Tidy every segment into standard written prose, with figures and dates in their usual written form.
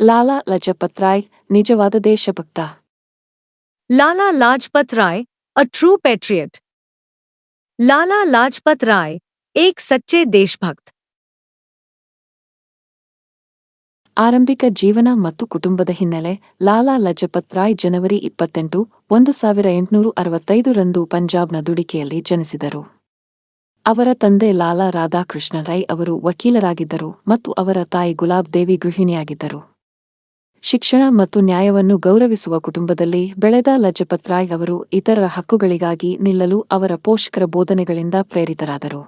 ಲಾಲಾ ಲಜಪತ್ ರಾಯ್ ನಿಜವಾದ ದೇಶಭಕ್ತ. Lala Lajpat Rai, a true patriot. Lala Lajpat Rai, एक सच्चे देशभक्त. ಆರಂಭಿಕ ಜೀವನ ಮತ್ತು ಕುಟುಂಬದ ಹಿನ್ನೆಲೆ. ಲಾಲಾ ಲಜಪತ್ ರಾಯ್ ಜನವರಿ 28, 1865 ರಂದು ಪಂಜಾಬ್ನ ದುಡಿಕೆಯಲ್ಲಿ ಜನಿಸಿದರು. ಅವರ ತಂದೆ ಲಾಲಾ ರಾಧಾಕೃಷ್ಣ ರೈ ಅವರು ವಕೀಲರಾಗಿದ್ದರು ಮತ್ತು ಅವರ ತಾಯಿ ಗುಲಾಬ್ ದೇವಿ ಗೃಹಿಣಿಯಾಗಿದ್ದರು. ಶಿಕ್ಷಣ ಮತ್ತು ನ್ಯಾಯವನ್ನು ಗೌರವಿಸುವ ಕುಟುಂಬದಲ್ಲಿ ಬೆಳೆದ ಲಜಪತ್ ರಾಯ್ ಅವರು ಇತರರ ಹಕ್ಕುಗಳಿಗಾಗಿ ನಿಲ್ಲಲು ಅವರ ಪೋಷಕರ ಬೋಧನೆಗಳಿಂದ ಪ್ರೇರಿತರಾದರು.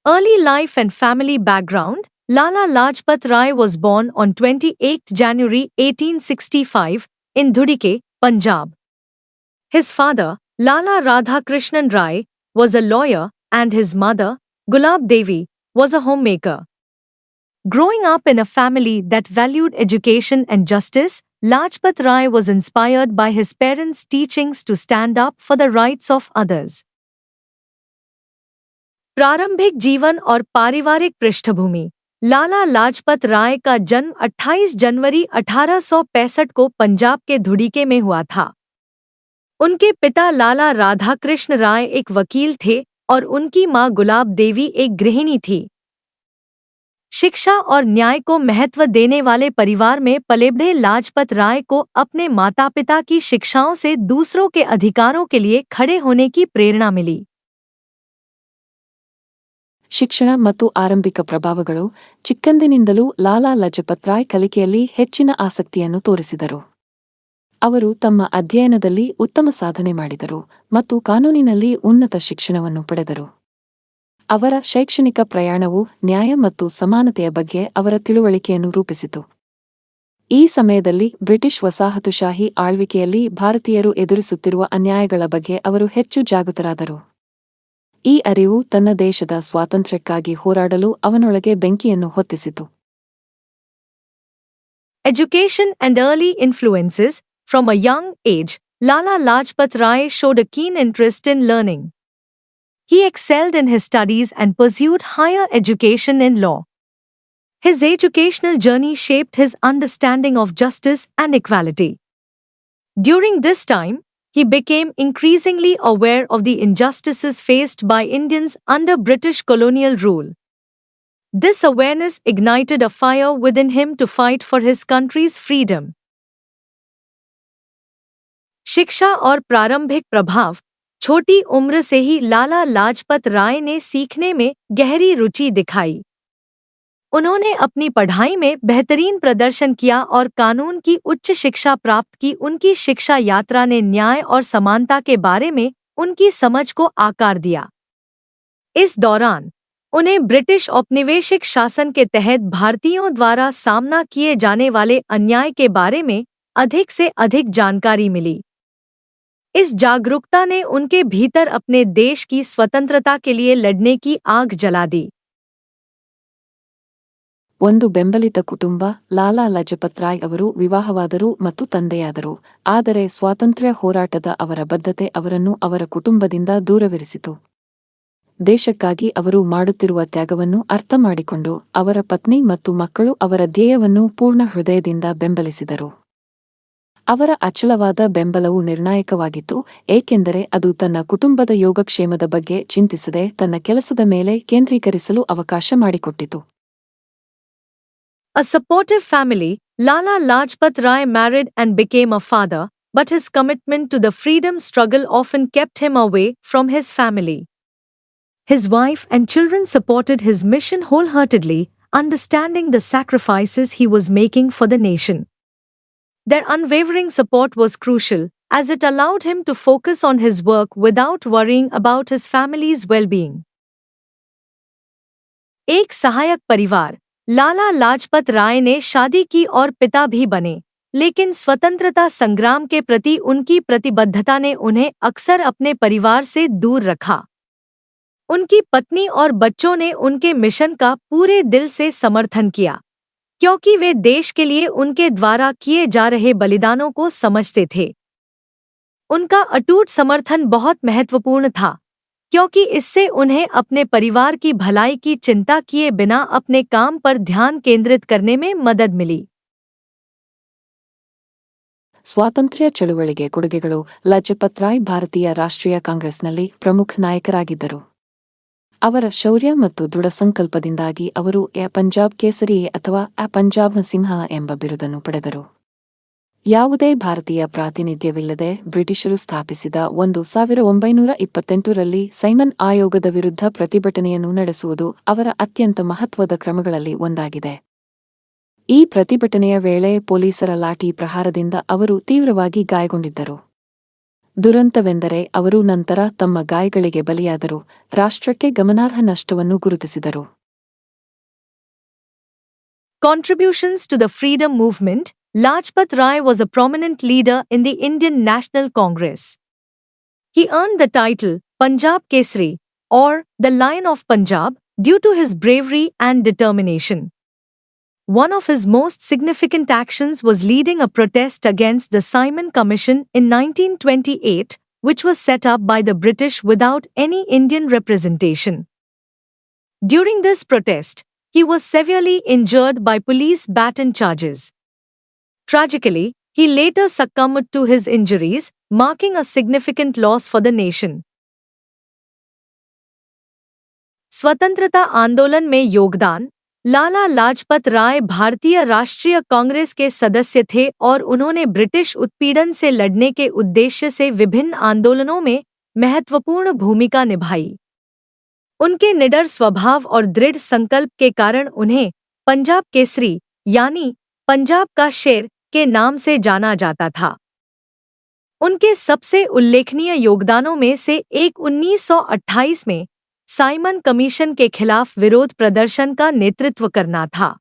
Early life and family background. Lala Lajpat Rai was born on 28 January 1865 in Dhudike, Punjab. His father, Lala Radhakrishnan Rai, was a lawyer and his mother, Gulab Devi, was a homemaker. Growing up in a family that valued education and justice, Lajpat Rai was inspired by his parents' teachings to stand up for the rights of others. प्रारंभिक जीवन और पारिवारिक पृष्ठभूमि. लाला लाजपत राय का जन्म 28 जनवरी 1865 को पंजाब के धुड़ीके में हुआ था. उनके पिता लाला राधाकृष्ण राय एक वकील थे और उनकी मां गुलाब देवी एक गृहिणी थी. शिक्षा और न्याय को महत्व देने वाले परिवार में पले बढ़े लाजपत राय को अपने माता पिता की शिक्षाओं से दूसरों के अधिकारों के लिए खड़े होने की प्रेरणा मिली. ಶಿಕ್ಷಣ ಮತ್ತು ಆರಂಭಿಕ ಪ್ರಭಾವಗಳು. ಚಿಕ್ಕಂದಿನಿಂದಲೂ ಲಾಲಾ ಲಜಪತ್ ರಾಯ್ ಕಲಿಕೆಯಲ್ಲಿ ಹೆಚ್ಚಿನ ಆಸಕ್ತಿಯನ್ನು ತೋರಿಸಿದರು. ಅವರು ತಮ್ಮ ಅಧ್ಯಯನದಲ್ಲಿ ಉತ್ತಮ ಸಾಧನೆ ಮಾಡಿದರು ಮತ್ತು ಕಾನೂನಿನಲ್ಲಿ ಉನ್ನತ ಶಿಕ್ಷಣವನ್ನು ಪಡೆದರು. ಅವರ ಶೈಕ್ಷಣಿಕ ಪ್ರಯಾಣವು ನ್ಯಾಯ ಮತ್ತು ಸಮಾನತೆಯ ಬಗ್ಗೆ ಅವರ ತಿಳುವಳಿಕೆಯನ್ನು ರೂಪಿಸಿತು. ಈ ಸಮಯದಲ್ಲಿ ಬ್ರಿಟಿಷ್ ವಸಾಹತುಶಾಹಿ ಆಳ್ವಿಕೆಯಲ್ಲಿ ಭಾರತೀಯರು ಎದುರಿಸುತ್ತಿರುವ ಅನ್ಯಾಯಗಳ ಬಗ್ಗೆ ಅವರು ಹೆಚ್ಚು ಜಾಗೃತರಾದರು. ಈ ಅರಿವು ತನ್ನ ದೇಶದ ಸ್ವಾತಂತ್ರ್ಯಕ್ಕಾಗಿ ಹೋರಾಡಲು ಅವನೊಳಗೆ ಬೆಂಕಿಯನ್ನು ಹೊತ್ತಿಸಿತು. Education and early influences. From a young age, Lala Lajpat Rai showed a keen interest in learning. He excelled in his studies and pursued higher education in law. His educational journey shaped his understanding of justice and equality. During this time, he became increasingly aware of the injustices faced by Indians under British colonial rule. This awareness ignited a fire within him to fight for his country's freedom. शिक्षा और प्रारंभिक प्रभाव. छोटी उम्र से ही लाला लाजपत राय ने सीखने में गहरी रुचि दिखाई. उन्होंने अपनी पढ़ाई में बेहतरीन प्रदर्शन किया और कानून की उच्च शिक्षा प्राप्त की. उनकी शिक्षा यात्रा ने न्याय और समानता के बारे में उनकी समझ को आकार दिया. इस दौरान उन्हें ब्रिटिश औपनिवेशिक शासन के तहत भारतीयों द्वारा सामना किए जाने वाले अन्याय के बारे में अधिक से अधिक जानकारी मिली. इस जागरूकता ने उनके भीतर अपने देश की स्वतंत्रता के लिए लड़ने की आग जला दी. ಒಂದು ಬೆಂಬಲಿತ ಕುಟುಂಬ. ಲಾಲಾ ಲಜಪತ್ ರಾಯ್ ಅವರು ವಿವಾಹವಾದರು ಮತ್ತು ತಂದೆಯಾದರು, ಆದರೆ ಸ್ವಾತಂತ್ರ್ಯ ಹೋರಾಟದ ಅವರ ಬದ್ಧತೆ ಅವರನ್ನು ಅವರ ಕುಟುಂಬದಿಂದ ದೂರವಿರಿಸಿತು. ದೇಶಕ್ಕಾಗಿ ಅವರು ಮಾಡುತ್ತಿರುವ ತ್ಯಾಗವನ್ನು ಅರ್ಥಮಾಡಿಕೊಂಡು ಅವರ ಪತ್ನಿ ಮತ್ತು ಮಕ್ಕಳು ಅವರ ಧ್ಯೇಯವನ್ನು ಪೂರ್ಣ ಹೃದಯದಿಂದ ಬೆಂಬಲಿಸಿದರು. ಅವರ ಅಚಲವಾದ ಬೆಂಬಲವು ನಿರ್ಣಾಯಕವಾಗಿತ್ತು, ಏಕೆಂದರೆ ಅದು ತನ್ನ ಕುಟುಂಬದ ಯೋಗಕ್ಷೇಮದ ಬಗ್ಗೆ ಚಿಂತಿಸದೆ ತನ್ನ ಕೆಲಸದ ಮೇಲೆ ಕೇಂದ್ರೀಕರಿಸಲು ಅವಕಾಶ ಮಾಡಿಕೊಟ್ಟಿತು. A supportive family. Lala Lajpat Rai married and became a father, but his commitment to the freedom struggle often kept him away from his family. His wife and children supported his mission wholeheartedly, understanding the sacrifices he was making for the nation. Their unwavering support was crucial, as it allowed him to focus on his work without worrying about his family's well-being. एक सहायक परिवार. लाला लाजपत राय ने शादी की और पिता भी बने, लेकिन स्वतंत्रता संग्राम के प्रति उनकी प्रतिबद्धता ने उन्हें अक्सर अपने परिवार से दूर रखा. उनकी पत्नी और बच्चों ने उनके मिशन का पूरे दिल से समर्थन किया, क्योंकि वे देश के लिए उनके द्वारा किए जा रहे बलिदानों को समझते थे. उनका अटूट समर्थन बहुत महत्वपूर्ण था. क्योंकि इससे उन्हें अपने परिवार की भलाई की चिंता किए बिना अपने काम पर ध्यान केंद्रित करने में मदद मिली। ಸ್ವಾತಂತ್ರ್ಯ ಚಳುವಳಿಗೆ ಕೊಡುಗೆಗಳು. ಲಜಪತ್ ರಾಯ್ ಭಾರತೀಯ ರಾಷ್ಟ್ರೀಯ ಕಾಂಗ್ರೆಸ್ನಲ್ಲಿ ಪ್ರಮುಖ ನಾಯಕರಾಗಿದ್ದರು. ಅವರ ಶೌರ್ಯ ಮತ್ತು ದೃಢ ಸಂಕಲ್ಪದಿಂದಾಗಿ ಅವರು ಪಂಜಾಬ್ ಕೇಸರಿ ಅಥವಾ ಪಂಜಾಬ್ ಸಿಂಹ ಎಂಬ ಬಿರುದನ್ನು ಪಡೆದರು. ಯಾವುದೇ ಭಾರತೀಯ ಪ್ರಾತಿನಿಧ್ಯವಿಲ್ಲದೆ ಬ್ರಿಟಿಷರು ಸ್ಥಾಪಿಸಿದ 1928ರಲ್ಲಿ ಸೈಮನ್ ಆಯೋಗದ ವಿರುದ್ಧ ಪ್ರತಿಭಟನೆಯನ್ನು ನಡೆಸುವುದು ಅವರ ಅತ್ಯಂತ ಮಹತ್ವದ ಕ್ರಮಗಳಲ್ಲಿ ಒಂದಾಗಿದೆ. ಈ ಪ್ರತಿಭಟನೆಯ ವೇಳೆ ಪೊಲೀಸರ ಲಾಠಿ ಪ್ರಹಾರದಿಂದ ಅವರು ತೀವ್ರವಾಗಿ ಗಾಯಗೊಂಡಿದ್ದರು. ದುರಂತವೆಂದರೆ ಅವರು ನಂತರ ತಮ್ಮ ಗಾಯಗಳಿಗೆ ಬಲಿಯಾದರು, ರಾಷ್ಟ್ರಕ್ಕೆ ಗಮನಾರ್ಹ ನಷ್ಟವನ್ನು ಗುರುತಿಸಿದರು. Contributions to the freedom movement. Lajpat Rai was a prominent leader in the Indian National Congress. He earned the title Punjab Kesari, or the Lion of Punjab, due to his bravery and determination. One of his most significant actions was leading a protest against the Simon Commission in 1928, which was set up by the British without any Indian representation. During this protest, he was severely injured by police baton charges. Tragically, he later succumbed to his injuries, marking a significant loss for the nation. स्वतंत्रता आंदोलन में योगदान. लाला लाजपत राय भारतीय राष्ट्रीय कांग्रेस के सदस्य थे और उन्होंने ब्रिटिश उत्पीड़न से लड़ने के उद्देश्य से विभिन्न आंदोलनों में महत्वपूर्ण भूमिका निभाई. उनके निडर स्वभाव और दृढ़ संकल्प के कारण उन्हें पंजाब केसरी यानी पंजाब का शेर के नाम से जाना जाता था. उनके सबसे उल्लेखनीय योगदानों में से एक 1928 में साइमन कमीशन के खिलाफ विरोध प्रदर्शन का नेतृत्व करना था.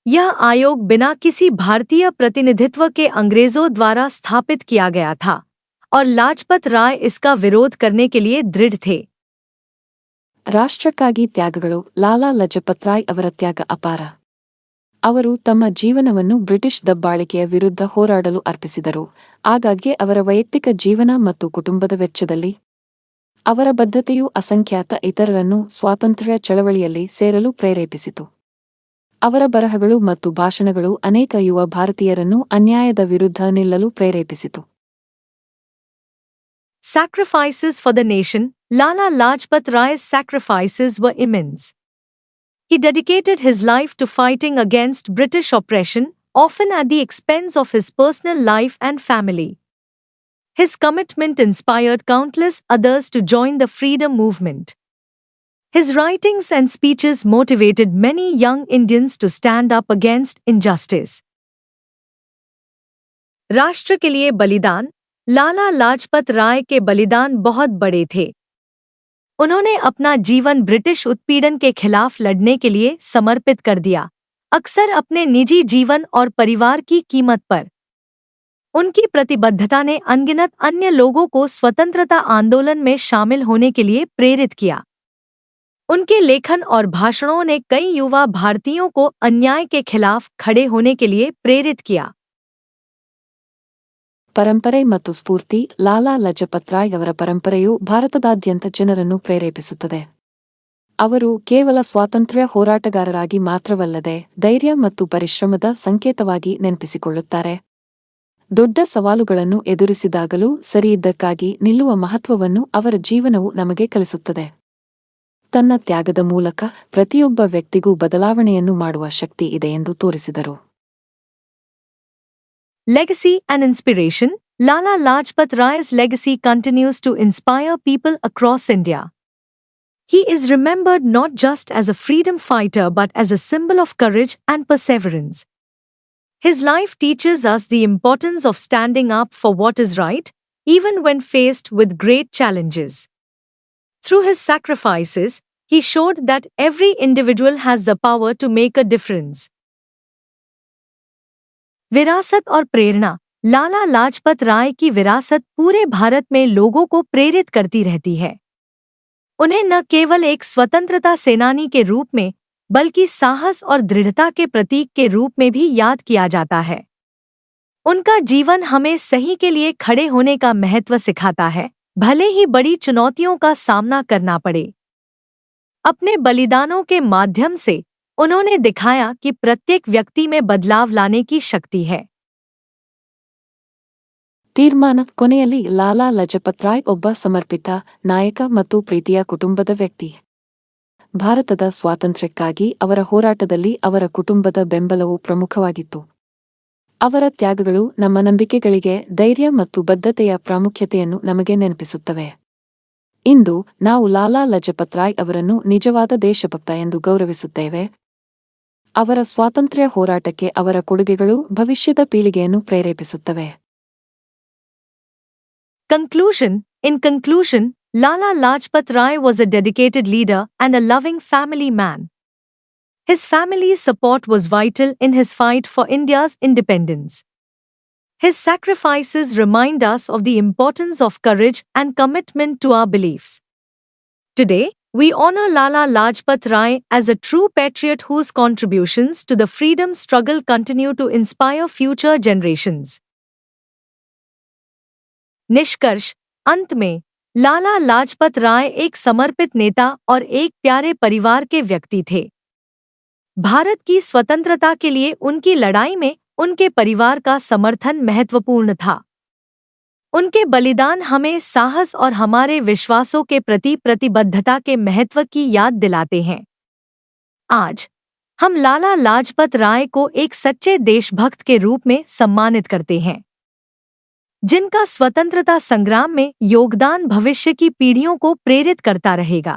यह आयोग बिना किसी भारतीय प्रतिनिधित्व के अंग्रेजों द्वारा स्थापित किया गया था और लाजपत राय इसका विरोध करने के लिए दृढ़ थे. ರಾಷ್ಟ್ರಕ್ಕಾಗಿ ತ್ಯಾಗಗಳು. ಲಾಲಾ ಲಜಪತ್ ರಾಯ್ ಅವರ ತ್ಯಾಗ ಅಪಾರ. ಅವರು ತಮ್ಮ ಜೀವನವನ್ನು ಬ್ರಿಟಿಷ್ ದಬ್ಬಾಳಿಕೆಯ ವಿರುದ್ಧ ಹೋರಾಡಲು ಅರ್ಪಿಸಿದರು, ಆಗಾಗ್ಗೆ ಅವರ ವೈಯಕ್ತಿಕ ಜೀವನ ಮತ್ತು ಕುಟುಂಬದ ವೆಚ್ಚದಲ್ಲಿ. ಅವರ ಬದ್ಧತೆಯು ಅಸಂಖ್ಯಾತ ಇತರರನ್ನು ಸ್ವಾತಂತ್ರ್ಯ ಚಳವಳಿಯಲ್ಲಿ ಸೇರಲು ಪ್ರೇರೇಪಿಸಿತು. ಅವರ ಬರಹಗಳು ಮತ್ತು ಭಾಷಣಗಳು ಅನೇಕ ಯುವ ಭಾರತೀಯರನ್ನು ಅನ್ಯಾಯದ ವಿರುದ್ಧ ನಿಲ್ಲಲು ಪ್ರೇರೇಪಿಸಿತು. Sacrifices for the nation. Lala Lajpat Rai's sacrifices were immense. He dedicated his life to fighting against British oppression, often at the expense of his personal life and family. His commitment inspired countless others to join the freedom movement. His writings and speeches motivated many young Indians to stand up against injustice. राष्ट्र के लिए बलिदान. लाला लाजपत राय के बलिदान बहुत बड़े थे. उन्होंने अपना जीवन ब्रिटिश उत्पीड़न के खिलाफ लड़ने के लिए समर्पित कर दिया, अक्सर अपने निजी जीवन और परिवार की कीमत पर. उनकी प्रतिबद्धता ने अनगिनत अन्य लोगों को स्वतंत्रता आंदोलन में शामिल होने के लिए प्रेरित किया. उनके लेखन और भाषणों ने कई युवा भारतीयों को अन्याय के खिलाफ खड़े होने के लिए प्रेरित किया. ಪರಂಪರೆ ಮತ್ತು ಸ್ಫೂರ್ತಿ. ಲಾಲಾ ಲಜಪತ್ ರಾಯ್ ಅವರ ಪರಂಪರೆಯು ಭಾರತದಾದ್ಯಂತ ಜನರನ್ನು ಪ್ರೇರೇಪಿಸುತ್ತದೆ. ಅವರು ಕೇವಲ ಸ್ವಾತಂತ್ರ್ಯ ಹೋರಾಟಗಾರರಾಗಿ ಮಾತ್ರವಲ್ಲದೆ ಧೈರ್ಯ ಮತ್ತು ಪರಿಶ್ರಮದ ಸಂಕೇತವಾಗಿ ನೆನಪಿಸಿಕೊಳ್ಳುತ್ತಾರೆ. ದೊಡ್ಡ ಸವಾಲುಗಳನ್ನು ಎದುರಿಸಿದಾಗಲೂ ಸರಿಯಿದ್ದಕ್ಕಾಗಿ ನಿಲ್ಲುವ ಮಹತ್ವವನ್ನು ಅವರ ಜೀವನವು ನಮಗೆ ಕಲಿಸುತ್ತದೆ. ತನ್ನ ತ್ಯಾಗದ ಮೂಲಕ ಪ್ರತಿಯೊಬ್ಬ ವ್ಯಕ್ತಿಗೂ ಬದಲಾವಣೆಯನ್ನು ಮಾಡುವ ಶಕ್ತಿ ಇದೆ ಎಂದು ತೋರಿಸಿದರು. Legacy and inspiration. Lala Lajpat Rai's legacy continues to inspire people across India. He is remembered not just as a freedom fighter but as a symbol of courage and perseverance. His life teaches us the importance of standing up for what is right, even when faced with great challenges. Through his sacrifices, he showed that every individual has the power to make a difference. विरासत और प्रेरणा. लाला लाजपत राय की विरासत पूरे भारत में लोगों को प्रेरित करती रहती है. उन्हें न केवल एक स्वतंत्रता सेनानी के रूप में बल्कि साहस और दृढ़ता के प्रतीक के रूप में भी याद किया जाता है. उनका जीवन हमें सही के लिए खड़े होने का महत्व सिखाता है, भले ही बड़ी चुनौतियों का सामना करना पड़े। अपने बलिदानों के माध्यम से उन्होंने दिखाया कि प्रत्येक व्यक्ति में बदलाव लाने की शक्ति है। ತೀರ್ಮಾನ ಕೊನೆಯಲ್ಲಿ ಲಾಲಾ ಲಜಪತ್ ರಾಯ್ ಒಬ್ಬ ಸಮರ್ಪಿತ ನಾಯಕ ಮತ್ತು ಪ್ರೀತಿಯ ಕುಟುಂಬದ ವ್ಯಕ್ತಿ. ಭಾರತದ ಸ್ವಾತಂತ್ರ್ಯಕ್ಕಾಗಿ ಅವರ ಹೋರಾಟದಲ್ಲಿ ಅವರ ಕುಟುಂಬದ ಬೆಂಬಲವು ಪ್ರಮುಖವಾಗಿತ್ತು. ಅವರ ತ್ಯಾಗಗಳು ನಮ್ಮ ನಂಬಿಕೆಗಳಿಗೆ ಧೈರ್ಯ ಮತ್ತು ಬದ್ಧತೆಯ ಪ್ರಾಮುಖ್ಯತೆಯನ್ನು ನಮಗೆ ನೆನಪಿಸುತ್ತವೆ. ಇಂದು ನಾವು ಲಾಲಾ ಲಜಪತ್ ರಾಯ್ ಅವರನ್ನು ನಿಜವಾದ ದೇಶಭಕ್ತ ಎಂದು ಗೌರವಿಸುತ್ತೇವೆ. ಅವರ ಸ್ವಾತಂತ್ರ್ಯ ಹೋರಾಟಕ್ಕೆ ಅವರ ಕೊಡುಗೆಗಳು ಭವಿಷ್ಯದ ಪೀಳಿಗೆಯನ್ನು ಪ್ರೇರೇಪಿಸುತ್ತವೆ. Conclusion. In conclusion, Lala Lajpat Rai was a dedicated leader and a loving family man. His family's support was vital in his fight for India's independence. His sacrifices remind us of the importance of courage and commitment to our beliefs. Today, we honor Lala Lajpat Rai as a true patriot whose contributions to the freedom struggle continue to inspire future generations. निष्कर्ष. अंत में लाला लाजपत राय एक समर्पित नेता और एक प्यारे परिवार के व्यक्ति थे. भारत की स्वतंत्रता के लिए उनकी लड़ाई में उनके परिवार का समर्थन महत्वपूर्ण था. उनके बलिदान हमें साहस और हमारे विश्वासों के प्रति प्रतिबद्धता के महत्व की याद दिलाते हैं. आज हम लाला लाजपत राय को एक सच्चे देशभक्त के रूप में सम्मानित करते हैं, जिनका स्वतंत्रता संग्राम में योगदान भविष्य की पीढ़ियों को प्रेरित करता रहेगा.